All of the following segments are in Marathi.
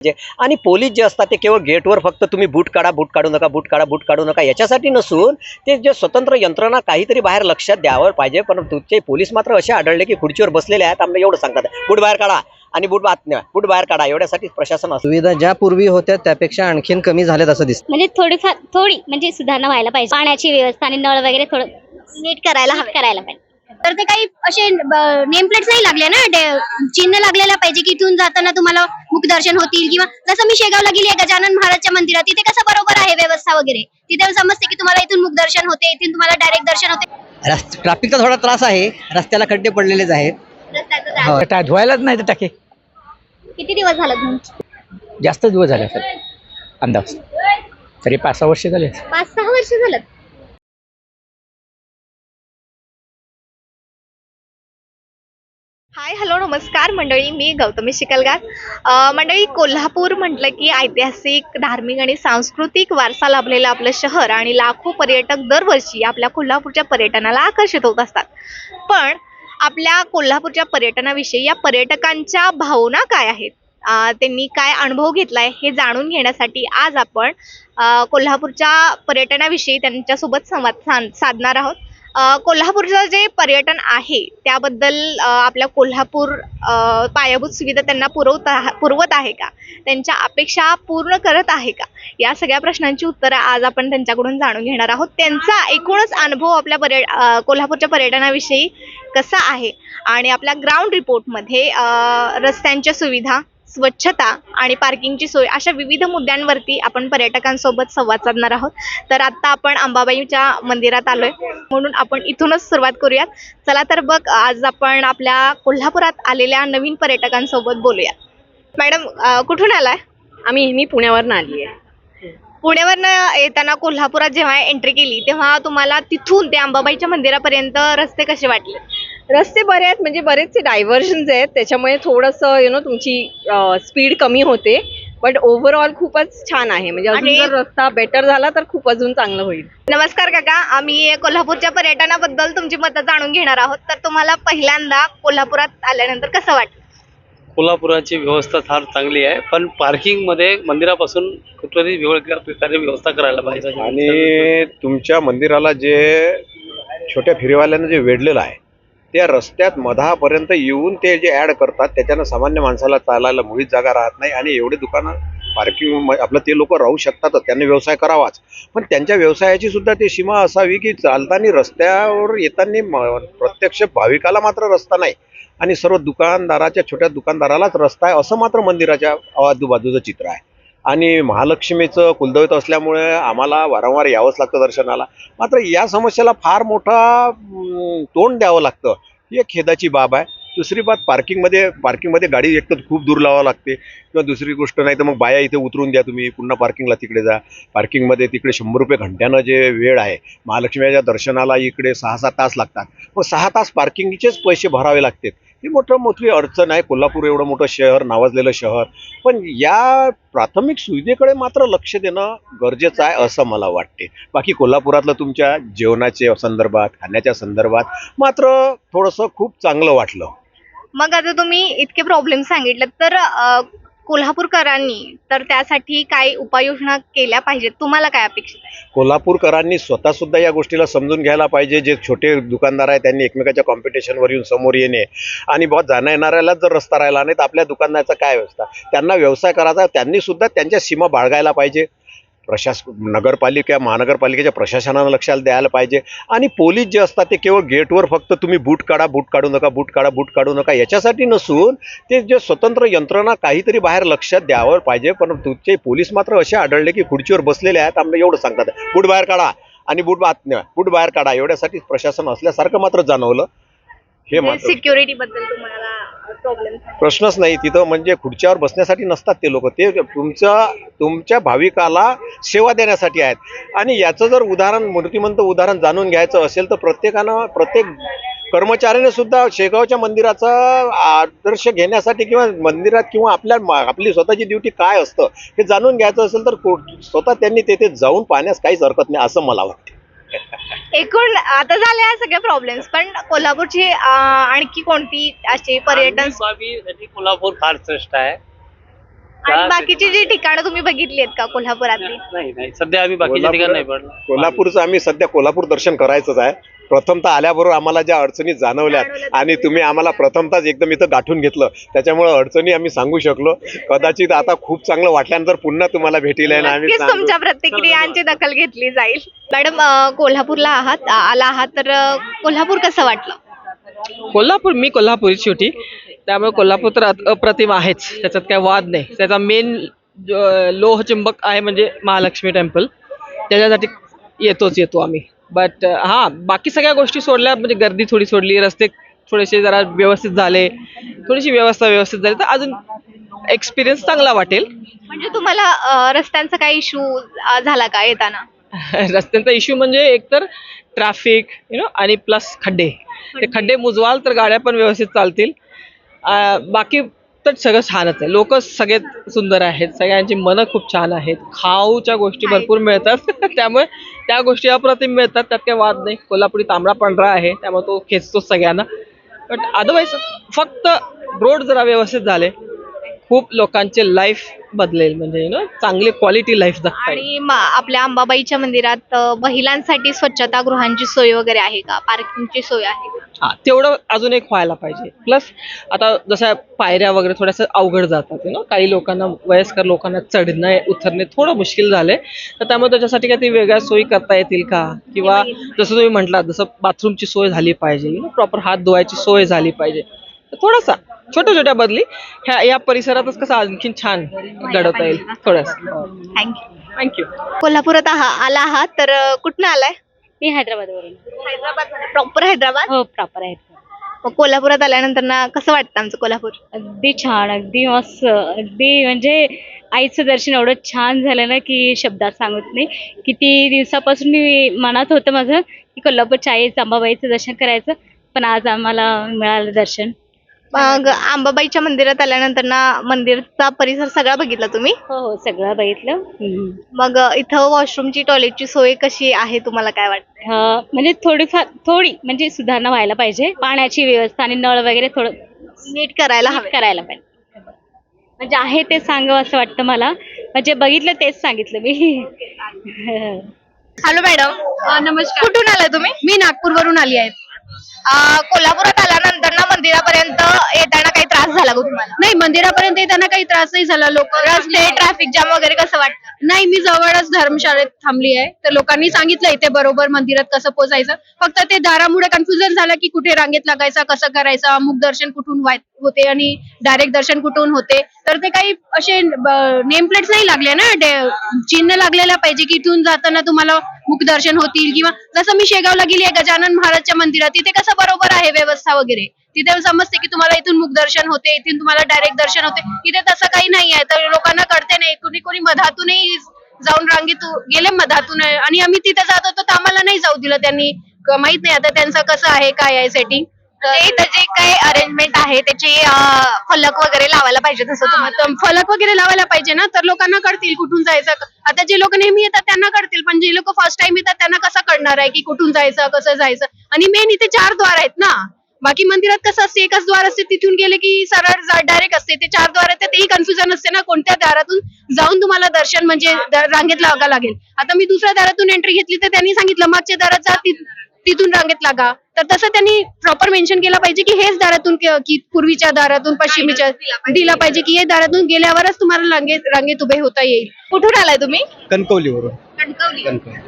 आणि पोलीस जे असतात ते केवळ गेटवर फक्त तुम्ही बूट काढा, बूट काढू नका, बूट काढा, बूट काढू नका याच्यासाठी नसून ते जे स्वतंत्र यंत्रणा काहीतरी बाहेर लक्षात द्यावं पाहिजे. पण तुमचे पोलीस मात्र असे आढळले की खुर्चीवर बसलेले आहेत. आम्हाला एवढं सांगतात, बूट बाहेर काढा आणि बूट बाहेर काढा. एवढ्यासाठी प्रशासन असतं. सुविधा ज्या पूर्वी होत्या त्यापेक्षा आणखीन कमी झाल्यात असं दिसतं. म्हणजे थोडी म्हणजे सुधारणा व्हायला पाहिजे. पाण्याची व्यवस्था आणि नळ वगैरे थोडं नीट करायला पाहिजे. तर ते काही असे नेम प्लेट्स नाही लागले ना, चिन्ह लागलेला पाहिजे की इथून जाताना तुम्हाला मुखदर्शन होतील. किंवा जसं मी शेगावला गेली आहे गजानन महाराजच्या मंदिरात, तिथे कसं बरोबर आहे व्यवस्था वगैरे. तिथे समजते की तुम्हाला इथून मुखदर्शन होते, इथून तुम्हाला डायरेक्ट दर्शन होते. ट्रॅफिकचा थोडा त्रास आहे, रस्त्याला खड्डे पडलेलेच आहेत. रस्त्याचं धुवायलाच नाही तर टाके. किती दिवस झालं घेऊन? जास्त दिवस झाले सर, अंदाज तरी 5-6 वर्ष झाले. 5-6 वर्ष झालं. हाय हॅलो नमस्कार मंडळी, मी गौतमी शिकलगार. मंडळी, कोल्हापूर म्हटलं की ऐतिहासिक, धार्मिक आणि सांस्कृतिक वारसा लाभलेलं आपलं शहर आणि लाखो पर्यटक दरवर्षी आपल्या कोल्हापूरच्या पर्यटनाला आकर्षित होत असतात. पण आपल्या कोल्हापूरच्या पर्यटनाविषयी या पर्यटकांच्या भावना काय आहेत, त्यांनी काय अनुभव घेतलाय हे जाणून घेण्यासाठी आज आपण कोल्हापूरच्या पर्यटनाविषयी त्यांच्यासोबत संवाद साधणार आहोत. कोल्हापूरचं जे पर्यटन आहे त्याबद्दल आपल्या कोल्हापूर पायाभूत सुविधा त्यांना पुरवत आहे का, त्यांच्या अपेक्षा पूर्ण करत आहे का, या सगळ्या प्रश्नांची उत्तरं आज आपण त्यांच्याकडून जाणून घेणार आहोत. त्यांचा एकूणच अनुभव आपल्या कोल्हापूरच्या पर्यटनाविषयी कसा आहे आणि आपल्या ग्राउंड रिपोर्टमध्ये रस्त्यांच्या सुविधा, स्वच्छता आणि पार्किंगची सोय अशा विविध मुद्द्यांवरती आपण पर्यटकांसोबत संवाद साधणार आहोत. तर आता आपण अंबाबाईच्या मंदिरात आलोय, म्हणून आपण इथूनच सुरुवात करूयात. चला तर बघ, आज आपण आपल्या कोल्हापुरात आलेल्या नवीन पर्यटकांसोबत बोलूया. मॅडम, कुठून आलाय? मी पुण्यावरनं आली आहे. पुण्यावरनं येताना कोल्हापुरात जेव्हा एंट्री केली तेव्हा तुम्हाला तिथून ते अंबाबाईच्या मंदिरापर्यंत रस्ते कसे वाटले? रस्ते बरे आहेत, म्हणजे बरेचसे डायव्हर्जन्स आहेत, त्याच्यामुळे थोडंसं तुमची स्पीड कमी होते. बट ओव्हरऑल खूपच छान आहे. म्हणजे अजून जर रस्ता बेटर झाला तर खूप अजून चांगलं होईल. नमस्कार काका, आम्ही कोल्हापूरच्या पर्यटनाबद्दल तुमची मतं जाणून घेणार आहोत. तर तुम्हाला पहिल्यांदा कोल्हापुरात आल्यानंतर कसं वाटलं? कोल्हापुराची व्यवस्था फार चांगली आहे, पण पार्किंगमध्ये मंदिरापासून कुठल्याही वेगवेगळ्या प्रकारे व्यवस्था करायला पाहिजे. आणि तुमच्या मंदिराला जे छोट्या फेरीवाल्यांना जे वेढलेलं आहे त्या रस्त्यात मधापर्यंत येऊन ते जे ॲड करतात त्याच्यानं सामान्य माणसाला चालायला मुळीच जागा राहत नाही. आणि एवढे दुकानं पार्किंग आपलं ते लोक राहू शकतातच, त्यांनी व्यवसाय करावाच, पण त्यांच्या व्यवसायाची सुद्धा ती सीमा असावी की चालताना रस्त्यावर येताना प्रत्यक्ष भाविकाला मात्र रस्ता नाही आणि सर्व दुकानदाराच्या, छोट्या दुकानदारालाच रस्ता आहे असं मात्र मंदिराच्या आजूबाजूचं चित्र आहे. आणि महालक्ष्मीचं कुलदैवत असल्यामुळे आम्हाला वारंवार यावंच लागतं दर्शनाला. मात्र या समस्येला फार मोठा तोंड द्यावं लागतं, ही एक खेदाची बाब आहे. दुसरी बात, पार्किंगमध्ये गाडी एक तर खूप दूर लावावं लागते, किंवा दुसरी गोष्ट नाही तर मग बाया इथे उतरून द्या, तुम्ही पुन्हा पार्किंगला तिकडे जा. पार्किंगमध्ये तिकडे 100 रुपये घंट्यानं जे वेळ आहे, महालक्ष्मीच्या दर्शनाला इकडे 6-7 तास लागतात, मग 6 तास पार्किंगचेच पैसे भरावे लागतात. ही मोठी अडचण आहे. कोल्हापूर एवढं मोठं शहर, नावाजलेलं शहर, पण या प्राथमिक सुविधेकडे मात्र लक्ष देणं गरजेचं आहे असं मला वाटते. बाकी कोल्हापुरातलं तुमच्या जेवणाच्या संदर्भात, खाण्याच्या संदर्भात मात्र थोडंसं खूप चांगलं वाटलं. मग आता तुम्ही इतके प्रॉब्लेम सांगितले, तर कोल्हापूरकरांनी तर त्यासाठी काय उपाययोजना केल्या पाहिजेत, तुम्हाला काय अपेक्षित आहे? कोल्हापूरकरांनी स्वतः सुद्धा या गोष्टीला समजून घ्यायला पाहिजे. जे छोटे दुकानदार आहेत त्यांनी एकमेकाच्या कॉम्पिटिशनवर येऊन समोर येणे आणि बहुत जाण्या येणाऱ्यालाच जर रस्ता राहिला नाही तर आपल्या दुकानाचा काय व्यवस्था, त्यांना व्यवसाय करायचा, त्यांनी सुद्धा त्यांच्या सीमा बाळगायला पाहिजे. महानगरपालिकेच्या प्रशासनानं लक्षात द्यायला पाहिजे. आणि पोलीस जे असतात ते केवळ गेटवर फक्त तुम्ही बूट काढा, बूट काढू नका, बूट काढा, बूट काढू नका याच्यासाठी नसून ते जे स्वतंत्र यंत्रणा काहीतरी बाहेर लक्षात द्यावं पाहिजे. पण तुमचे पोलीस मात्र असे आढळले की खुर्चीवर बसलेले आहेत. आम्हाला एवढं सांगतात, बूट बाहेर काढा आणि बूट बाहेर काढा. एवढ्यासाठी प्रशासन असल्यासारखं मात्र जाणवलं. हे मात्र सिक्युरिटी बद्दल तुम्हाला प्रॉब्लेम? प्रश्नच नाही तिथं. म्हणजे खुर्च्यावर बसण्यासाठी नसतात ते लोक, ते तुमच्या भाविकाला सेवा देण्यासाठी आहेत. आणि याचं जर मूर्तिमंत उदाहरण जाणून घ्यायचं असेल तर प्रत्येक कर्मचाऱ्याने सुद्धा शेगावच्या मंदिराचा आदर्श घेण्यासाठी किंवा मंदिरात किंवा आपली स्वतःची ड्युटी काय असतं हे जाणून घ्यायचं असेल तर स्वतः त्यांनी तेथे जाऊन पाहण्यास काहीच हरकत नाही असं मला वाटतं. एकूण आता झाले या सगळे प्रॉब्लेम्स, पण कोल्हापूरची आणखी कोणती अशी पर्यटन कोल्हापूर फार श्रेष्ठ आहे. आणि बाकीची जी ठिकाणं तुम्ही बघितली आहेत का कोल्हापुरातली? नाही सध्या आम्ही बाकीच्या ठिकाणी नाही पडलो. कोल्हापूरचं आम्ही सध्या कोल्हापूर दर्शन करायचंच आहे. प्रथमतः आल्याबरोबर आम्हाला ज्या अडचणी जाणवल्यात आणि तुम्ही आम्हाला प्रथमतःच एकदम इथं गाठून घेतलं, त्याच्यामुळे अडचणी आम्ही सांगू शकलो. कदाचित आता खूप चांगलं वाटल्यानंतर पुन्हा तुम्हाला भेटीला येणं आम्ही नक्कीच सांगू. तुमच्या प्रतिक्रियांची दखल घेतली जाईल. मॅडम कोल्हापूरला आला आहात तर कोल्हापूर कसं वाटलं? कोल्हापूर, मी कोल्हापुरी शेवटी, त्यामुळे कोल्हापूर तर अप्रतिम आहेच, त्याच्यात काही वाद नाही. त्याचा मेन लोहचुंबक आहे म्हणजे महालक्ष्मी टेम्पल, त्याच्यासाठी येतो आम्ही. बट बाकी सगळ्या गोष्टी सोडल्या, म्हणजे गर्दी थोडी सोडली, रस्ते थोडेसे जरा व्यवस्थित झाले, थोडीशी व्यवस्था व्यवस्थित झाली तर अजून एक्सपिरियन्स चांगला वाटेल. म्हणजे तुम्हाला रस्त्यांचा काही इश्यू झाला का येताना? रस्त्यांचा इश्यू म्हणजे एकतर ट्रॅफिक आणि प्लस खड्डे. ते खड्डे मुजवाल तर गाड्या पण व्यवस्थित चालतील. बाकी तर सगळं छानच आहे. लोक सगळेत सुंदर आहेत, सगळ्यांची मनं खूप छान आहेत, खाऊच्या गोष्टी भरपूर मिळतात त्यामुळे त्या गोष्टी अप्रतिम मिळतात, त्यात काही वाद नाही. कोल्हापुरी तांबडा पांढरा आहे त्यामुळे तो खेचतोच सगळ्यांना. बट अदरवाईज फक्त रोड जरा व्यवस्थित झाले, खूप लोकांचे लाईफ बदलेल, म्हणजे चांगली क्वालिटी लाईफ जगता येईल. आणि आपल्या अंबाबाईच्या मंदिरात महिलांसाठी स्वच्छतागृहांची सोय वगैरे आहे का? पार्किंगची सोय आहे का? तेवढं अजून एक व्हायला पाहिजे. प्लस आता जसं पायऱ्या वगैरे थोड्याशा अवघड जातात काही लोकांना, वयस्कर लोकांना चढणे उतरणे थोडं मुश्किल झालंय, तर त्यामुळे त्याच्यासाठी काही वेगळ्या सोयी करता येतील का? किंवा जसं तुम्ही म्हटलात जसं बाथरूमची सोय झाली पाहिजे, प्रॉपर हात धुवायची सोय झाली पाहिजे. तर थोडासा छोट्या बदली या परिसरातच कसं आणखीन छान घडवता येईल थोडंसं. थँक्यू. कोल्हापुरात आला आहात तर कुठनं आलाय? मी हैदराबादवरून. हैदराबाद, प्रॉपर हैदराबाद? हो, प्रॉपर आहे. मग कोल्हापुरात आल्यानंतर ना कसं वाटतं आमचं कोल्हापूर? अगदी छान, अगदी मस्त, अगदी म्हणजे आईचं दर्शन एवढं छान झालं ना की शब्दात सांगत नाही. किती दिवसापासून मी मनात होतं माझं की कोल्हापूरच्या आईचं, अंबाबाईचं दर्शन करायचं, पण आज आम्हाला मिळालं दर्शन. मग अंबाबाईच्या मंदिरात आल्यानंतर ना मंदिरचा परिसर सगळा बघितला तुम्ही? हो, सगळं बघितलं. मग इथं वॉशरूमची, टॉयलेटची सोय कशी आहे, तुम्हाला काय वाटतं? म्हणजे थोडी म्हणजे सुधारणा व्हायला पाहिजे. पाण्याची व्यवस्था आणि नळ वगैरे थोडं नीट करायला हवे. करायला पाहिजे. म्हणजे आहे ते सांगावं असं वाटतं मला, म्हणजे बघितलं तेच सांगितलं मी. हॅलो मॅडम, नमस्कार. कुठून आलाय तुम्ही? मी नागपूरवरून आली आहे. कोल्हापुरात आल्यानंतर ना मंदिरापर्यंत येताना काही त्रास झाला का तुम्हाला? नाही, मंदिरापर्यंत येताना काही त्रास नाही झाला. लोक रस्ते, ट्रॅफिक जाम वगैरे कसं वाटतं? नाही, मी जवळच धर्मशाळेत थांबली आहे, तर लोकांनी सांगितलं इथे बरोबर मंदिरात कसं पोहोचायचं. फक्त ते दारामुळे कन्फ्युजन झालं की कुठे रांगेत लागायचं, कसं करायचं, अमुक दर्शन कुठून होते आणि डायरेक्ट दर्शन कुठून होते. तर ते काही असे नेम प्लेट्स नाही लागले ना, चिन्ह लागलेला पाहिजे की इथून जाताना तुम्हाला मुख दर्शन होतील. किंवा जसं मी शेगावला गेली आहे गजानन महाराजच्या मंदिरात, तिथे कसं बरोबर आहे व्यवस्था वगैरे, तिथे समजते की तुम्हाला इथून मुख दर्शन होते, इथून तुम्हाला डायरेक्ट दर्शन होते. इथे तसं काही नाही आहे, तर लोकांना कळते नाही. कोणी मधातूनही जाऊन रांगेत गेले मधातून, आणि आम्ही तिथे जात होतो तर आम्हाला नाही जाऊ दिलं त्यांनी. माहित नाही आता त्यांचं कसं आहे, काय आहे सेटिंग. इथं जे काही अरेंजमेंट आहे त्याची फलक वगैरे लावायला पाहिजे, तसं तुम्हाला फलक वगैरे लावायला पाहिजे ना, तर लोकांना कळतील कुठून जायचं. आता जे लोक नेहमी येतात त्यांना कळतील, पण जे लोक फर्स्ट टाइम येतात त्यांना कसं कळणार आहे की कुठून जायचं, कसं जायचं. आणि मेन इथे 4 द्वार आहेत ना. बाकी मंदिरात कसं असते, एकच द्वार असते, तिथून गेले की सरळ डायरेक्ट असते. ते 4 द्वार आहेत, तेही कन्फ्युजन असते ना, कोणत्या दारातून जाऊन तुम्हाला दर्शन म्हणजे रांगेत लागा लागेल. आता मी दुसऱ्या दारातून एंट्री घेतली तर त्यांनी सांगितलं मागच्या दारात जा, तिथून रांगेत लागा. तर तसं त्यांनी प्रॉपर मेन्शन केलं पाहिजे की हेच दारातून, की पूर्वीच्या दारातून, पश्चिमेच्या दिला पाहिजे की हे दारातून गेल्यावरच तुम्हाला रांगेत उभे होता येईल. कुठून आलाय तुम्ही? कणकवलीवरून. कणकवली.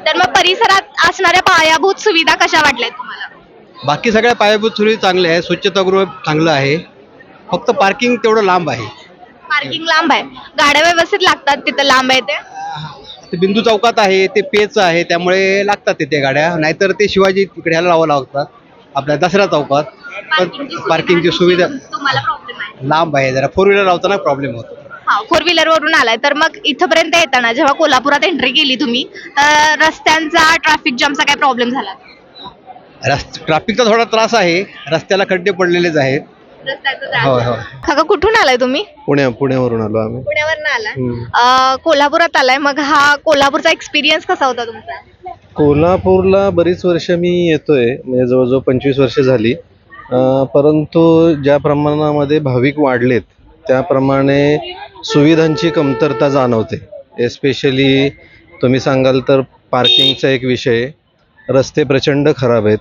तर मग परिसरात असणाऱ्या पायाभूत सुविधा कशा वाटल्या तुम्हाला? बाकी सगळ्या पायाभूत सुविधा चांगल्या आहे, स्वच्छतागृह चांगलं आहे, फक्त पार्किंग तेवढं लांब आहे. पार्किंग लांब आहे, गाड्या व्यवस्थित लागतात तिथं लांब आहे ते? ते बिंदू चौकात आहे, ते पेच आहे, त्यामुळे लागतात तिथे गाड्या. नाहीतर ते शिवाजी तिकडे ह्याला लावावं लागतात, आपल्या दसरा चौकात. पार्किंगची सुविधा तुम्हाला प्रॉब्लेम आहे? लांब आहे जरा, 4 व्हीलर लावताना प्रॉब्लेम होतो. हा, 4 व्हीलर वरून आलाय तर मग इथपर्यंत येताना जेव्हा कोल्हापुरात एंट्री केली तुम्ही, तर रस्त्यांचा, ट्रॅफिक जामचा काय प्रॉब्लेम झाला? ट्रॅफिकचा थोडा त्रास आहे, रस्त्याला खड्डे पडलेलेच आहेत. काका कुठून आलाय तुम्ही? पुण्यावरून आलो आम्ही. पुण्यावरून आलाय, कोल्हापुरात आलाय. मग हा कोल्हापूरचा एक्सपिरियन्स कसा होता तुमचा? कोल्हापूरला बरीच वर्ष मी येतोय, म्हणजे जवळजवळ 25 वर्ष झाली. परंतु ज्या प्रमाणामध्ये भाविक वाढलेत त्याप्रमाणे सुविधांची कमतरता जाणवते. एस्पेशली तुम्ही सांगाल तर पार्किंगचा एक विषय, रस्ते प्रचंड खराब आहेत,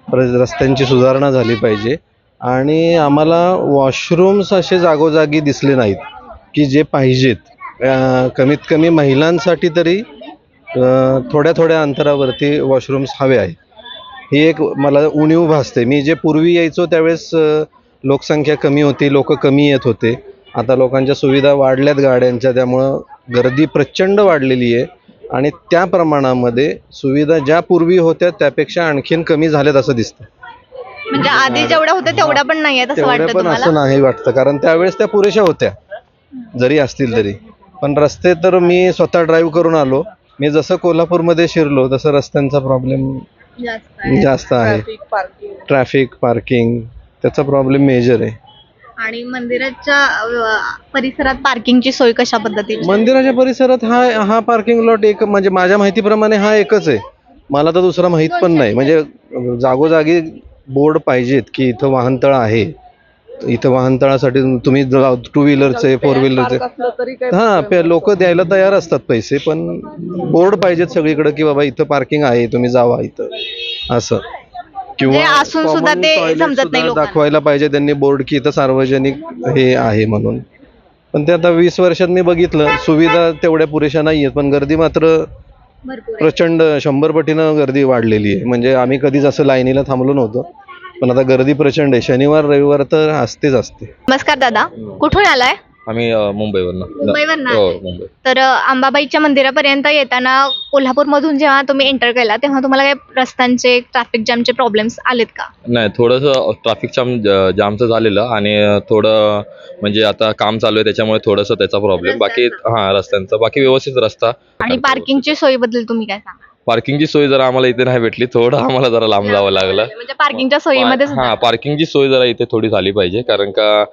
रस्त्यांची सुधारणा झाली पाहिजे. आणि आम्हाला वॉशरूम्स असे जागोजागी दिसले नाहीत की जे पाहिजेत. कमीत कमी महिलांसाठी तरी थोड्या थोड्या अंतरावरती वॉशरूम्स हवे आहे. ही एक मला उणीव भासते. मी जे पूर्वी यायचो त्यावेळेस लोकसंख्या कमी होती, लोक कमी येत होते. आता लोकांच्या सुविधा वाढल्यात गाड्यांच्या, त्यामुळं गर्दी प्रचंड वाढलेली आहे. आणि त्या प्रमाणामध्ये सुविधा ज्या पूर्वी होत्या त्यापेक्षा आणखीन कमी झाल्यात असं दिसतं. म्हणजे आधी जेवढ्या होत्या तेवढ्या पण नाही आहेत असं तेवढ्या वाटतं पण तुम्हाला? असं नाही वाटतं, कारण त्यावेळेस त्या पुरेशा होत्या जरी असतील तरी. पण रस्ते तर मी स्वतः ड्राईव्ह करून आलो. मी जसं कोल्हापूरमध्ये शिरलो तसं रस्त्यांचा प्रॉब्लेम जास्त आहे. ट्रॅफिक, पार्किंग, त्याचा प्रॉब्लेम मेजर आहे. आणि मंदिराच्या परिसरात पार्किंगची सोय कशा पद्धतीची? मंदिराच्या परिसरात हा पार्किंग लॉट एक, म्हणजे माझ्या माहितीप्रमाणे हा एकच आहे. मला तर दुसरा माहीत पण नाही. म्हणजे जागोजागी बोर्ड पाहिजेत की इथं वाहनतळ आहे. इथं वाहनतळासाठी तुम्ही 2 व्हीलरचे 4 व्हीलरचे लोक द्यायला तयार असतात पैसे, पण बोर्ड पाहिजेत सगळीकडे की बाबा इथं पार्किंग आहे, तुम्ही जावा इथं असं. म्हणजे असून सुद्धा common ते toilet समजत नाही सुद्धा लोकांना. दाखवायला पाहिजे त्यांनी बोर्ड की इथं सार्वजनिक हे आहे म्हणून. पण ते आता 20 वर्षात मी बघितलं सुविधा तेवढ्या पुरेशा नाही आहेत, पण गर्दी मात्र भरपूर आहे. प्रचंड 100 पटीनं गर्दी वाढलेली आहे. म्हणजे आम्ही कधीच असं लाईनीला थांबलो नव्हतो, पण आता गर्दी प्रचंड आहे. शनिवार रविवार तर असते. नमस्कार दादा, कुठून आलाय? आम्ही मुंबईवरनं. मुंबईवरनं हो, आलाय. मुंबई. तर अंबाबाईच्या मंदिरापर्यंत येताना कोल्हापूरमधून जेव्हा तुम्ही एंटर केला तेव्हा तुम्हाला काही रस्त्यांचे ट्रॅफिक जॅमचे प्रॉब्लेम्स आलेत का? नाही, थोडंसं ट्रॅफिक जामचं झालेलं आणि थोडं म्हणजे आता काम चालू आहे त्याच्यामुळे थोडंसं त्याचा प्रॉब्लेम. बाकी रस्त्यांचा बाकी व्यवस्थित रस्ता. आणि पार्किंगची सोयीबद्दल तुम्ही काय सांगा? पार्किंगची सोय जरा आम्हाला इथे नाही भेटली, थोडं आम्हाला जरा लांब जावं लागलं. म्हणजे पार्किंगच्या सोयीमध्ये पार्किंगची सोय जरा इथे थोडी झाली पाहिजे, कारण का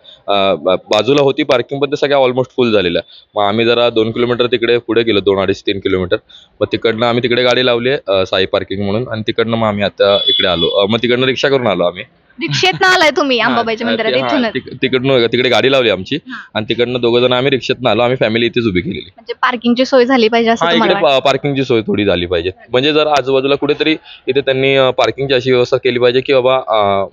बाजूला होती पार्किंग पण ते सगळ्या ऑलमोस्ट फुल झालेल्या. मग आम्ही जरा 2 किलोमीटर तिकडे पुढे गेलो, 2-2.5-3 किलोमीटर. मग तिकडनं आम्ही तिकडे गाडी लावली आहे साई पार्किंग म्हणून, आणि तिकडनं मग आम्ही आता इकडे आलो. मग तिकडनं रिक्षा करून आलो आम्ही. रिक्षेतनं आलाय तुम्ही अंबाबाईच्या मंदिरात इथूनच? तिकडनं तिकडे गाडी लावली आमची आणि तिकडनं 2 जण आम्ही रिक्षेतनं आलो. आम्ही फॅमिली इथेच उभी केलेली. म्हणजे पार्किंगची सोय झाली पाहिजे असं तुम्हाला इकडे पार्किंगची सोय थोडी झाली पाहिजे. म्हणजे जर आजूबाजूला कुठेतरी इथे त्यांनी पार्किंगची अशी व्यवस्था केली पाहिजे की बाबा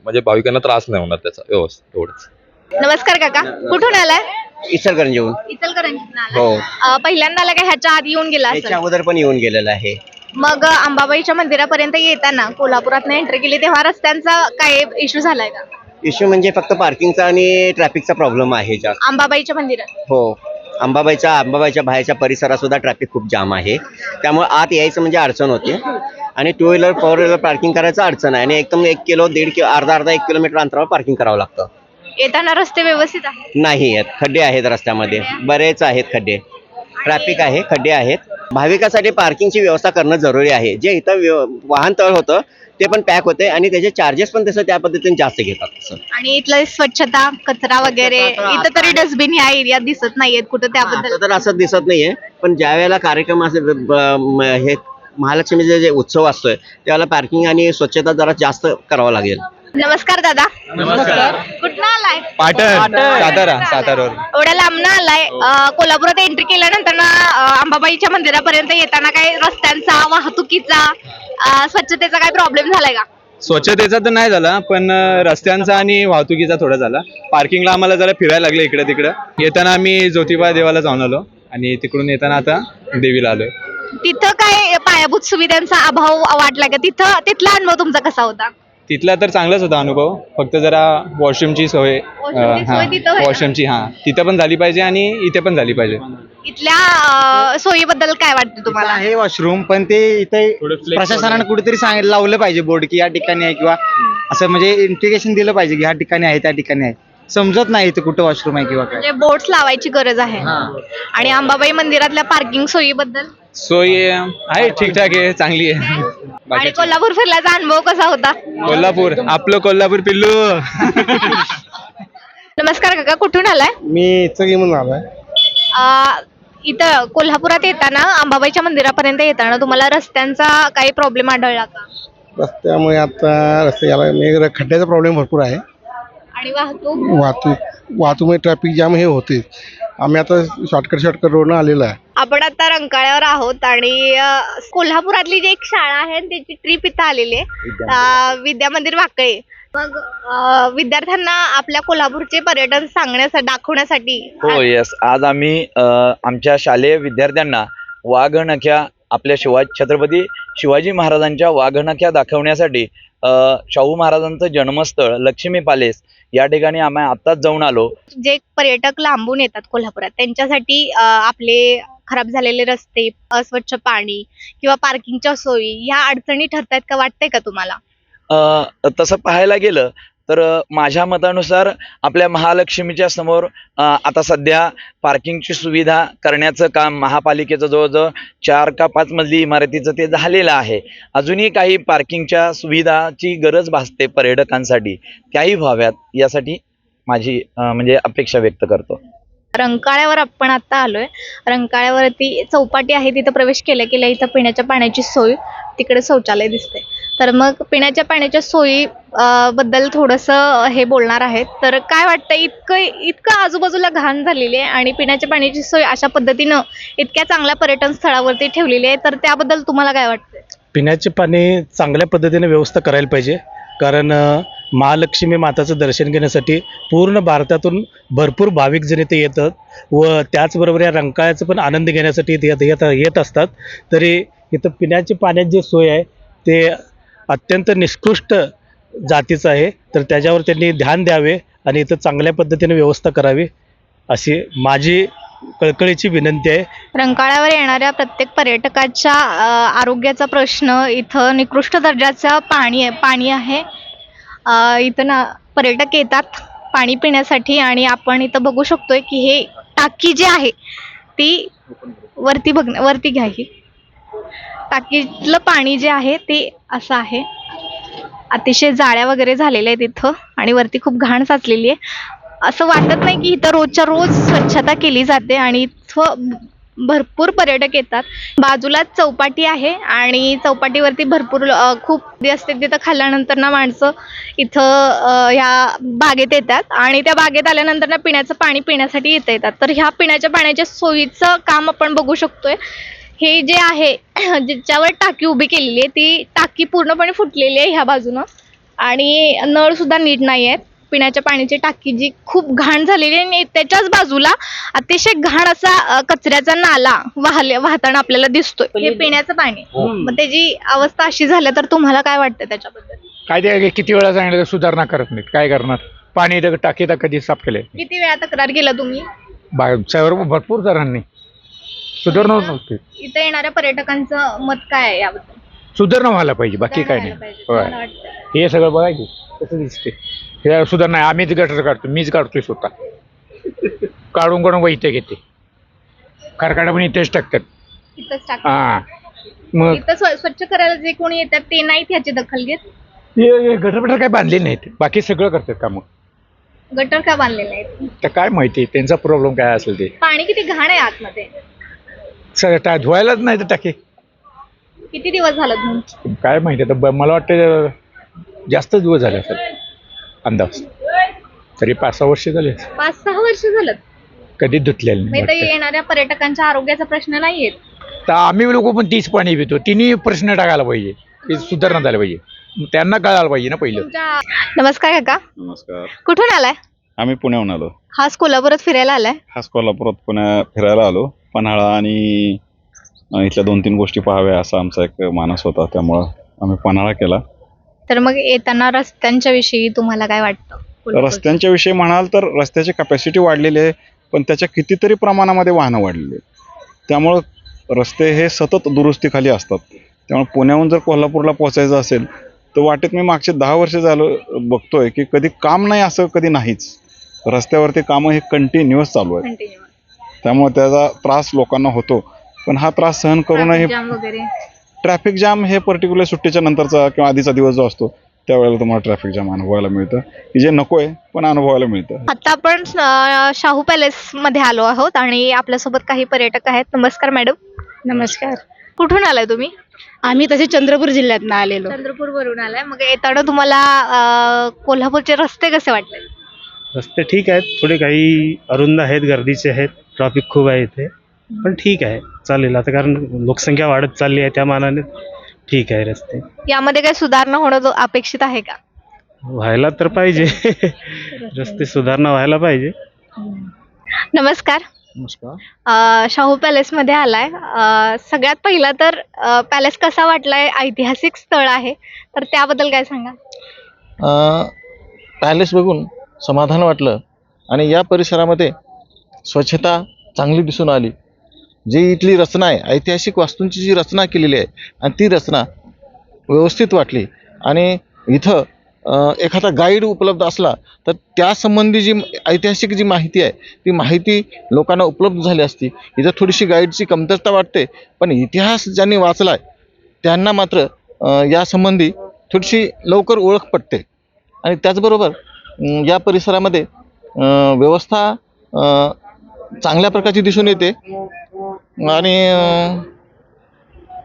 म्हणजे भाविकांना त्रास नाही होणार त्याचा. व्यवस्था एवढंच. नमस्कार काका, कुठून आलाय? इचलकरंजीहून. इचलकरंजीतनं आलाय. हो, पहिल्यांदा आला का ह्याच्या आधी येऊन गेला याच्या असेल? अगोदर पण येऊन गेलेला आहे. मग अंबाबाईच्या मंदिरापर्यंत येताना कोल्हापुरातनं एंट्री केली तेव्हा रस्त्यांचा काय इश्यू झालाय का? इश्यू म्हणजे फक्त पार्किंगचा आणि ट्रॅफिकचा प्रॉब्लेम आहे जास्त. अंबाबाईच्या मंदिरात? हो, अंबाबाईच्या बाहेरच्या परिसरात सुद्धा ट्रॅफिक खूप जाम आहे. त्यामुळे आत यायचं म्हणजे अडचण होते. आणि 2 व्हीलर 4 व्हीलर पार्किंग करायचं अडचण आहे. आणि एकदम 1 किलो 1.5 किलो अर्धा 1 किलोमीटर अंतरावर पार्किंग करावं लागतं. येताना रस्ते व्यवस्थित आहेत? नाही आहेत, खड्डे आहेत रस्त्यामध्ये, बरेच आहेत खड्डे. ट्रॅफिक आहे, खड्डे आहेत. भाविकासाठी पार्किंगची व्यवस्था करणं जरुरी आहे. जे इथं वाहनतळ होतं ते पण पॅक होते आणि त्याचे चार्जेस पण तसं त्या पद्धतीने जास्त घेतात. आणि इथलं स्वच्छता, कचरा वगैरे इथं तरी डस्टबिन ह्या एरियात दिसत नाहीयेत कुठं, त्याबद्दल? आता तर असं दिसत नाहीये, पण ज्या वेळेला कार्यक्रम असे हे महालक्ष्मीचे जे उत्सव असतोय त्यावेळेला पार्किंग आणि स्वच्छता जरा जास्त करावं लागेल. नमस्कार दादा. नमस्कार. कुठनं आलाय? सातारावर. एवढ्या लांबनं आलाय. कोल्हापुरात एंट्री केल्यानंतर ना अंबाबाईच्या मंदिरापर्यंत येताना काय रस्त्यांचा, वाहतुकीचा, स्वच्छतेचा काय प्रॉब्लेम झालाय का? स्वच्छतेचा तर नाही झाला, पण रस्त्यांचा आणि वाहतुकीचा थोडा झाला. पार्किंगला आम्हाला जरा फिरायला लागलं इकडे तिकडं. येताना आम्ही ज्योतिबा देवाला जाऊन आलो आणि तिकडून येताना आता देवीला आलोय. तिथं काय पायाभूत सुविधांचा अभाव वाटला का? तिथला अनुभव तुमचा कसा होता? तिथला तर चांगलाच होता अनुभव, फक्त जरा वॉशरूमची सोय तिथं व्हायला. वॉशरूमची तिथं पण झाली पाहिजे आणि इथे पण झाली पाहिजे. इथल्या सोयीबद्दल काय वाटतं तुम्हाला? आहे वॉशरूम, पण ते इथे प्रशासनाने कुठेतरी लावलं पाहिजे बोर्ड की या ठिकाणी आहे, किंवा असं म्हणजे इंडिकेशन दिलं पाहिजे की ह्या ठिकाणी आहे त्या ठिकाणी आहे. समजत नाही इथे कुठं वॉशरूम आहे किंवा काय. म्हणजे बोर्ड्स लावायची गरज आहे. आणि अंबाबाई मंदिरातल्या पार्किंग सोयीबद्दल? सोय आहे, ठीकठाक आहे, चांगली आहे. आणि कोल्हापूर फिरल्याचा अनुभव कसा होता? कोल्हापूर, आपलं कोल्हापूर पिल्लू. नमस्कार काका, कुठून आलाय? मी इथं म्हणून आलोय. इथं कोल्हापुरात येताना अंबाबाईच्या मंदिरापर्यंत येताना तुम्हाला रस्त्यांचा काही प्रॉब्लेम आढळला का? रस्त्यामुळे आता खड्ड्याचा प्रॉब्लेम भरपूर आहे. आणि वाहतूक वाहतूक ट्रॅफिक जाम हे होते. आम्ही आता शॉर्टकट रोडनं आलेलो आहे. आपण आता रंकाळ्यावर आहोत आणि कोल्हापुरातली जी एक शाळा आहे आणि त्याची ट्रिप इथं आलेली आहे, विद्या मंदिर वाकळे. मग विद्यार्थ्यांना आपल्या कोल्हापूरचे पर्यटन सांगण्यासाठी दाखवण्यासाठी हो येस, आज आम्ही आमच्या शालेय विद्यार्थ्यांना वाघनख्या आपल्या छत्रपती शिवाजी महाराजांच्या वाघनख्या दाखवण्यासाठी शाहू महाराजांचं जन्मस्थळ लक्ष्मी पॅलेस या ठिकाणी आम्ही आत्ताच जाऊन आलो. जे पर्यटक लांबून येतात कोल्हापुरात त्यांच्यासाठी आपले खराब झालेले रस्ते, अस्वच्छ पाणी किंवा पार्किंगच्या सोयी ह्या अडचणी ठरतायत का, वाटतंय का तुम्हाला? तसं पाहायला गेलं तर माझ्या मतानुसार आपल्या महालक्ष्मीच्या समोर आता सध्या पार्किंगची सुविधा करण्याचं काम महापालिकेचं जवळजवळ 4 का 5 मजली इमारतीचं ते झालेलं आहे. अजूनही काही पार्किंगच्या सुविधाची गरज भासते पर्यटकांसाठी, त्याही व्हाव्यात यासाठी माझी म्हणजे अपेक्षा व्यक्त करतो. रंकाळ्यावर आपण आता आलोय. रंकाळ्यावरती चौपाटी आहे, तिथं प्रवेश केल्या केल्या इथं पिण्याच्या पाण्याची सोय, तिकडे शौचालय दिसते. तर मग पिण्याच्या पाण्याच्या सोयी बद्दल थोडंसं हे बोलणार आहेत. तर काय वाटतं, इतकं आजूबाजूला घाण झालेली आहे आणि पिण्याच्या पाण्याची सोय अशा पद्धतीनं इतक्या चांगल्या पर्यटन स्थळावरती ठेवलेली आहे, तर त्याबद्दल तुम्हाला काय वाटतं? पिण्याचे पाणी चांगल्या पद्धतीने व्यवस्था करायला पाहिजे, कारण महालक्ष्मी माताचं दर्शन घेण्यासाठी पूर्ण भारतातून भरपूर भाविक जण इथे येतात व त्याचबरोबर या रंकाळ्याचा पण आनंद घेण्यासाठी येत असतात. तरी इथं पिण्याची पाण्याची जी सोय आहे ते अत्यंत निकृष्ट जातीचं आहे, तर त्याच्यावर त्यांनी ध्यान द्यावे आणि इथं चांगल्या पद्धतीने व्यवस्था करावी अशी माझी कळकळीची विनंती आहे. रंकाळ्यावर येणाऱ्या प्रत्येक पर्यटकाच्या आरोग्याचा प्रश्न, इथं निकृष्ट दर्जाचं पाणी आहे. इथं पर्यटक येतात पाणी पिण्यासाठी आणि आपण इथं बघू शकतोय की हे टाकी जी आहे ती वरती घ्या. ही टाकीतलं पाणी जे आहे ते असं आहे, अतिशय जाळ्या वगैरे झालेल्या आहेत इथं आणि वरती खूप घाण साचलेली आहे. असं वाटत नाही की इथं रोजच्या रोज स्वच्छता केली जाते आणि इथं भरपूर पर्यटक येतात. बाजूलाच चौपाटी आहे आणि चौपाटीवरती भरपूर खूप गर्दी असते. तिथं खाल्ल्यानंतर ना माणसं इथं ह्या बागेत येतात आणि त्या बागेत आल्यानंतर ना पिण्याचं पाणी पिण्यासाठी येतात. तर ह्या पिण्याच्या पाण्याच्या सोयीचं काम आपण बघू शकतोय. हे जे आहे ज्याच्यावर टाकी उभी केलेली आहे ती टाकी पूर्णपणे फुटलेली आहे ह्या बाजूनं आणि नळ सुद्धा नीट नाही आहेत. पिण्याच्या पाण्याची टाकी जी खूप घाण झालेली आहे आणि त्याच्याच बाजूला अतिशय घाण असा कचऱ्याचा नाला वाहताना आपल्याला दिसतोय. हे पिण्याचं पाणी, मग त्याची अवस्था अशी झाली तर तुम्हाला काय वाटतं त्याच्याबद्दल? काय ते किती वेळा सांगितलं सुधारणा करत नाहीत, काय करणार? पाणी टाकी तर कधी साफ केले, किती वेळा तक्रार केला तुम्ही? भरपूर जणांनी सुधारणा नव्हती. इथं येणाऱ्या पर्यटकांचं मत काय आहे याबद्दल? सुधारणा व्हायला पाहिजे, बाकी काय नाही. होय, हे सगळं बघायचं कसं दिसते. हे सुधारणा आहे. आम्हीच गटर काढतो, मीच काढतोय स्वतः, काढून वैते घेते. कारखाना पण इथेच टाकतात. हा, मग इथं स्वच्छ करायला जे कोणी येतात ते नाहीत ह्याची दखल घेत. हे गटर काय बांधले नाहीत, बाकी सगळं करतात काम. गटर का बांधले नाहीत तर काय माहिती त्यांचा प्रॉब्लेम काय असेल ते. पाणी किती घाण आहे आतमध्ये, सगळं धुवायलाच नाही तर टाके. किती दिवस झालं धुवून? काय माहिती आता, मला वाटतं जास्त दिवस झाले असेल अंदाज, तरी 5-6 वर्ष झाले. 5-6 वर्ष झालं कधी धुतलेलं नाही. तर येणाऱ्या पर्यटकांच्या आरोग्याचा प्रश्न नाही येत. तर आम्ही लोक पण तीच पाणी पितो. तिन्ही प्रश्न टाकायला पाहिजे, की सुधारणा झाली पाहिजे, त्यांना कळायला पाहिजे ना पहिलं. नमस्कार काका. नमस्कार. कुठून आलाय? आम्ही पुण्याहून आलो. खास कोल्हापुरात फिरायला आलाय? खास कोल्हापुरात पुण्या फिरायला आलो. पन्हाळा आणि इथल्या 2-3 गोष्टी पाहाव्या असा आमचा एक मानस होता, त्यामुळं आम्ही पन्हाळा केला. तर मग येताना रस्त्यांच्या विषयी तुम्हाला काय वाटतं? रस्त्यांच्या विषयी म्हणाल तर रस्त्याची कॅपॅसिटी वाढलेली आहे, पण त्याच्या कितीतरी प्रमाणामध्ये वाहनं वाढलेली आहेत. त्यामुळं रस्ते हे सतत दुरुस्तीखाली असतात. त्यामुळे पुण्याहून जर कोल्हापूरला पोहोचायचं असेल तर वाटेत मी मागचे 10 वर्ष झालं बघतोय की कधी काम नाही असं कधी नाहीच. रस्त्यावरती कामं हे कंटिन्युअस चालू आहेत. त्यामुळे त्याचा त्रास लोकांना होतो, पण हा त्रास सहन करूनही ट्रॅफिक जाम हे पर्टिक्युलर सुट्टीच्या नंतरचा किंवा आधीचा दिवस जो असतो त्यावेळेला तुम्हाला ट्रॅफिक जाम अनुभवायला मिळतं, की जे नको आहे पण अनुभवायला मिळतं. आता आपण शाहू पॅलेस मध्ये आलो आहोत आणि आपल्यासोबत काही पर्यटक आहेत. नमस्कार मॅडम. नमस्कार. कुठून आलाय तुम्ही? आम्ही तसे चंद्रपूर जिल्ह्यातनं आलेलो. चंद्रपूर वरून आलाय. मग येताना तुम्हाला कोल्हापूरचे रस्ते कसे वाटले? रस्ते ठीक आहेत, थोडे काही अरुंद आहेत, गर्दीचे आहेत, ट्रॅफिक खूप आहे इथे, पण ठीक आहे, चालेल आता, कारण लोकसंख्या वाढत चालली आहे त्या मानाने ठीक आहे रस्ते. यामध्ये काही सुधारणा होणं अपेक्षित आहे का? व्हायला तर पाहिजे रस्ते सुधारणा व्हायला पाहिजे. नमस्कार. नमस्कार. शाहू पॅलेस मध्ये आलाय. सगळ्यात पहिला तर पॅलेस कसा वाटलाय? ऐतिहासिक स्थळ आहे, तर त्याबद्दल काय सांगा? पॅलेस बघून समाधान वाटलं आणि या परिसरामध्ये स्वच्छता चांगली दिसून आली. जी इथली रचना आहे, ऐतिहासिक वास्तूंची जी रचना केलेली आहे आणि ती रचना व्यवस्थित वाटली. आणि इथं एखादा गाईड उपलब्ध असला तर त्यासंबंधी जी ऐतिहासिक जी माहिती आहे ती माहिती लोकांना उपलब्ध झाली असती. इथं थोडीशी गाईडची कमतरता वाटते, पण इतिहास ज्यांनी वाचला आहे त्यांना मात्र यासंबंधी थोडीशी लवकर ओळख पटते. आणि त्याचबरोबर या परिसरामध्ये व्यवस्था चांगल्या प्रकारची दिसून येते. आणि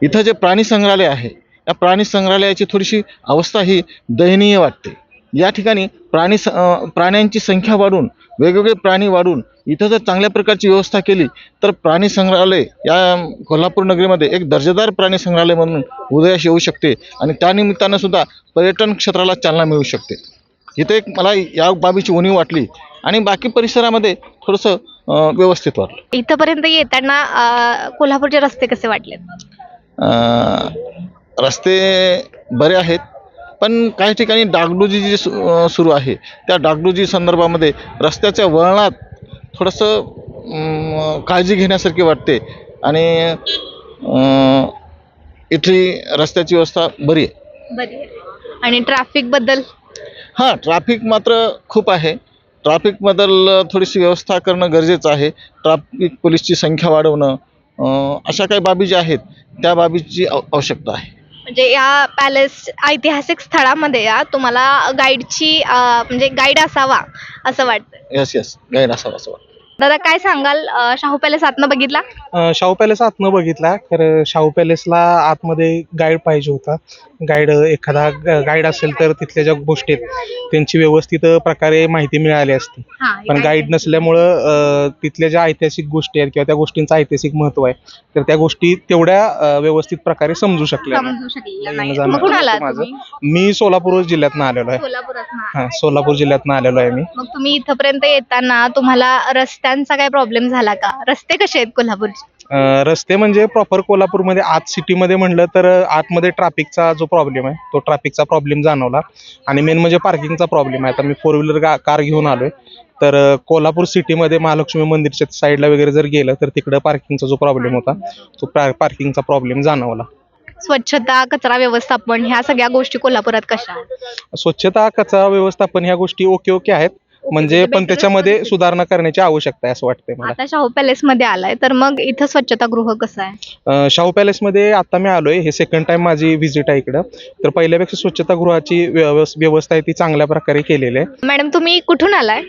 इथं जे प्राणी संग्रहालय आहे या प्राणी संग्रहालयाची थोडीशी अवस्था ही दयनीय वाटते. या ठिकाणी प्राण्यांची संख्या वाढून, वेगवेगळे प्राणी वाढून इथं जर चांगल्या प्रकारची व्यवस्था केली तर प्राणी संग्रहालय या कोल्हापूर नगरीमध्ये एक दर्जेदार प्राणी संग्रहालय म्हणून उदयास येऊ शकते आणि त्यानिमित्तानं सुद्धा पर्यटन क्षेत्राला चालना मिळू शकते. इथे एक मला या बाबीची उणीव वाटली आणि बाकी परिसरामध्ये थोडंसं व्यवस्थित वाटलं. इथपर्यंत येताना कोल्हापूरचे रस्ते कसे वाटले? रस्ते बरे आहेत, पण काही ठिकाणी डागडुजी जी सुरू आहे त्या डागडुजी संदर्भामध्ये रस्त्याच्या वळणात थोडंसं काळजी घेण्यासारखी वाटते. आणि इथली रस्त्याची व्यवस्था बरी आहे. आणि ट्रॅफिक बद्दल? हां, ट्रॅफिक मात्र खूप आहे. ट्रॅफिकबद्दल थोडीशी व्यवस्था करणं गरजेचं आहे. ट्रॅफिक पोलीसची संख्या वाढवणं, अशा काही बाबी ज्या आहेत त्या बाबीची आवश्यकता आहे. म्हणजे या पॅलेस ऐतिहासिक स्थळामध्ये तुम्हाला गाईडची म्हणजे गाईड असावा असं वाटतं? यस गाईड असावा असं वाटतं. दादा काय सांगाल? शाहू पॅलेस आतनं बघितला? शाहू पॅलेस आतनं बघितला, तर शाहू पॅलेसला आतमध्ये गाईड पाहिजे होता. एखादा गाईड असेल तर तिथल्या ज्या गोष्टी आहेत त्यांची व्यवस्थित प्रकारे माहिती मिळाली असती. पण गाईड नसल्यामुळं तिथल्या ज्या ऐतिहासिक गोष्टी आहेत किंवा त्या गोष्टींचं ऐतिहासिक महत्व आहे तर त्या गोष्टी तेवढ्या व्यवस्थित प्रकारे समजू शकल्या नाही. कुठून आलात माझं तुम्ही? मी सोलापूर जिल्ह्यातनं आलेलो आहे. हां, सोलापूर जिल्ह्यातनं आलेलो आहे मी. मग तुम्ही इथपर्यंत येताना तुम्हाला रस्त्यांचा काय प्रॉब्लेम झाला का? रस्ते कसे आहेत कोल्हापूरचे? रस्ते म्हणजे प्रॉपर कोल्हापूरमध्ये आत सिटीमध्ये म्हणलं तर आतमध्ये ट्रॅफिकचा जो प्रॉब्लेम आहे तो ट्रॅफिकचा प्रॉब्लेम जाणवला. आणि मेन म्हणजे पार्किंगचा प्रॉब्लेम आहे. आता मी 4 व्हीलर कार घेऊन आलोय, तर कोल्हापूर सिटीमध्ये महालक्ष्मी मंदिरच्या साईडला वगैरे जर गेलं तर तिकडं पार्किंगचा जो प्रॉब्लेम होता तो पार्किंगचा प्रॉब्लेम जाणवला. स्वच्छता, कचरा व्यवस्थापन ह्या सगळ्या गोष्टी कोल्हापुरात कशा आहेत? स्वच्छता, कचरा व्यवस्थापन ह्या गोष्टी ओके आहेत, म्हणजे पण त्याच्यामध्ये सुधारणा करण्याची आवश्यकता आहे असं वाटतंय मला. आता शाहू पॅलेस मध्ये आलाय तर मग इथं स्वच्छतागृह कसं आहे? शाहू पॅलेसमध्ये आता मी आलोय, हे सेकंड टाइम माझी व्हिजिट आहे इकडं. तर पहिल्यापेक्षा स्वच्छतागृहाची व्यवस्था आहे ती चांगल्या प्रकारे केलेली आहे. मॅडम तुम्ही कुठून आलाय?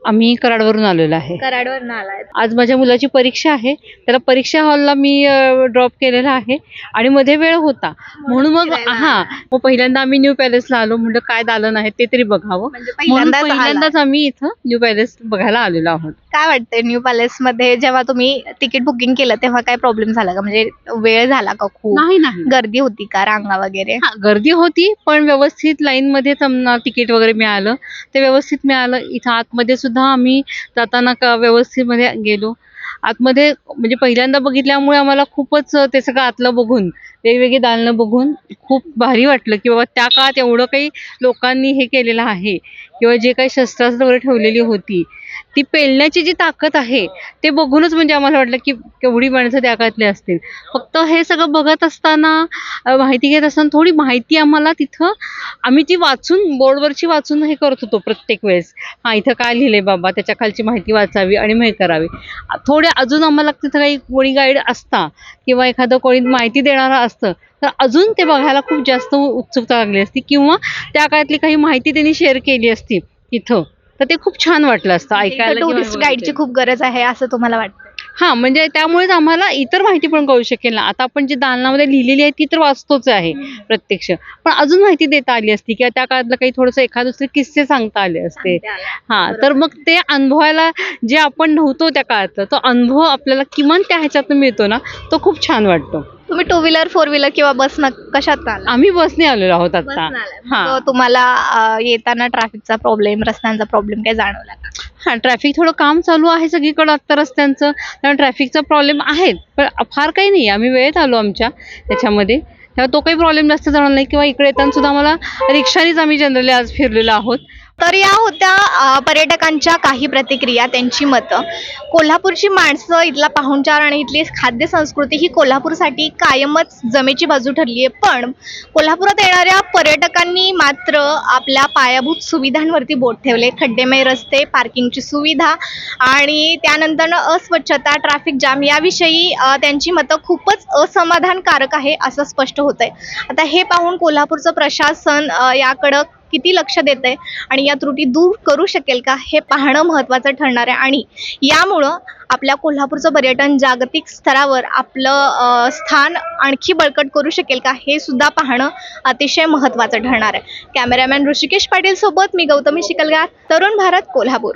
आम्ही कराडवरून आलेलो आहे. कराडवरून आलाय. आज माझ्या मुलाची परीक्षा आहे, त्याला परीक्षा हॉलला मी ड्रॉप केलेला आहे आणि मध्ये वेळ होता म्हणून मग पहिल्यांदा आम्ही न्यू पॅलेसला आलो. म्हणलं काय दालन आहे ते तरी बघावं, म्हणून पहिल्यांदाच आम्ही इथं न्यू पॅलेस बघायला आलेलो आहोत. काय वाटतंय न्यू पॅलेस मध्ये जेव्हा तुम्ही तिकीट बुकिंग केलं तेव्हा काय प्रॉब्लेम झाला का? म्हणजे वेळ झाला का? खूप नाही गर्दी होती का? रांगा वगैरे? गर्दी होती पण व्यवस्थित लाईन मध्ये तिकीट वगैरे मिळालं, ते व्यवस्थित मिळालं. इथं आतमध्ये सुद्धा आम्ही जाताना व्यवस्थित मध्ये गेलो. आतमध्ये म्हणजे पहिल्यांदा बघितल्यामुळे आम्हाला खूपच ते सगळं आतलं बघून, वेगवेगळी दालनं बघून खूप भारी वाटलं की बाबा त्या काळात एवढं काही लोकांनी हे केलेलं आहे किंवा जे काही शस्त्रास्त्र वगैरे ठेवलेली होती ती पेलण्याची जी ताकद आहे ते बघूनच म्हणजे आम्हाला वाटलं की केवढी माणसं त्या काळातली असतील. फक्त हे सगळं बघत असताना, माहिती घेत असताना थोडी माहिती आम्हाला तिथं आम्ही ती वाचून, बोर्डवरची वाचून हे करत होतो प्रत्येक वेळेस. इथं काय लिहिलंय बाबा, त्याच्या खालची माहिती वाचावी आणि मग हे करावी. थोडे अजून आम्हाला तिथं काही कोणी गाईड असता किंवा एखादं कोणी माहिती देणारा असतं तर अजून ते बघायला खूप जास्त उत्सुकता लागली असती किंवा त्या काळातली काही माहिती त्यांनी शेअर केली असती तिथं तर ते खूप छान वाटलं असतं ऐकायला. टुरिस्ट गाईडची खूप गरज आहे असं तुम्हाला वाटतं? हां, म्हणजे त्यामुळेच आम्हाला इतर माहिती पण कळू शकेल ना. आता आपण जी दालनामध्ये लिहिलेली आहे ती तर वाचतोच आहे प्रत्यक्ष. पण अजून माहिती देता आली असती किंवा त्या काळातलं काही थोडंसं एखाद दुसरे किस्से सांगता आले असते. हां, तर मग ते अनुभवायला जे आपण नव्हतो त्या काळातलं तो अनुभव आपल्याला किमान त्या ह्याच्यातून मिळतो ना, तो खूप छान वाटतो. तुम्ही टू व्हीलर, फोर व्हीलर किंवा बसनं कशात आला? आम्ही बसने आलेलो आहोत आता. मग तुम्हाला येताना ट्रॅफिकचा प्रॉब्लेम, रस्त्यांचा प्रॉब्लेम काय जाणवला का? हां, ट्रॅफिक थोडं काम चालू आहे सगळीकडं आत्ता रस्त्यांचं, त्यामुळे ट्रॅफिकचा प्रॉब्लेम आहेत. पण फार काही नाही, आम्ही वेळेत आलो आमच्या त्याच्यामध्ये. तेव्हा तो काही प्रॉब्लेम जास्त जाणवला नाही किंवा इकडे येताना सुद्धा आम्हाला रिक्षानेच आम्ही जनरली आज फिरलेलो आहोत. तर या होत्या पर्यटकांच्या काही प्रतिक्रिया, त्यांची मतं. कोल्हापूरची माणसं, इथला पाहुणचार आणि इथली खाद्य संस्कृती ही कोल्हापूरसाठी कायमच जमेची बाजू ठरली आहे. पण कोल्हापुरात येणाऱ्या पर्यटकांनी मात्र आपल्या पायाभूत सुविधांवरती बोट ठेवले. खड्डेमय रस्ते, पार्किंगची सुविधा आणि त्यानंतर अस्वच्छता, ट्रॅफिक जाम याविषयी त्यांची मतं खूपच असमाधानकारक आहे असं स्पष्ट होतंय. आता हे पाहून कोल्हापूरचं प्रशासन याकडं किती लक्ष देतंय आणि या त्रुटी दूर करू शकेल का हे पाहणं महत्त्वाचं ठरणार आहे. आणि यामुळं आपल्या कोल्हापूरचं पर्यटन जागतिक स्तरावर आपलं स्थान आणखी बळकट करू शकेल का हे सुद्धा पाहणं अतिशय महत्त्वाचं ठरणार आहे. कॅमेरामॅन ऋषिकेश पाटील सोबत मी गौतमी शिकलगार, तरुण भारत, कोल्हापूर.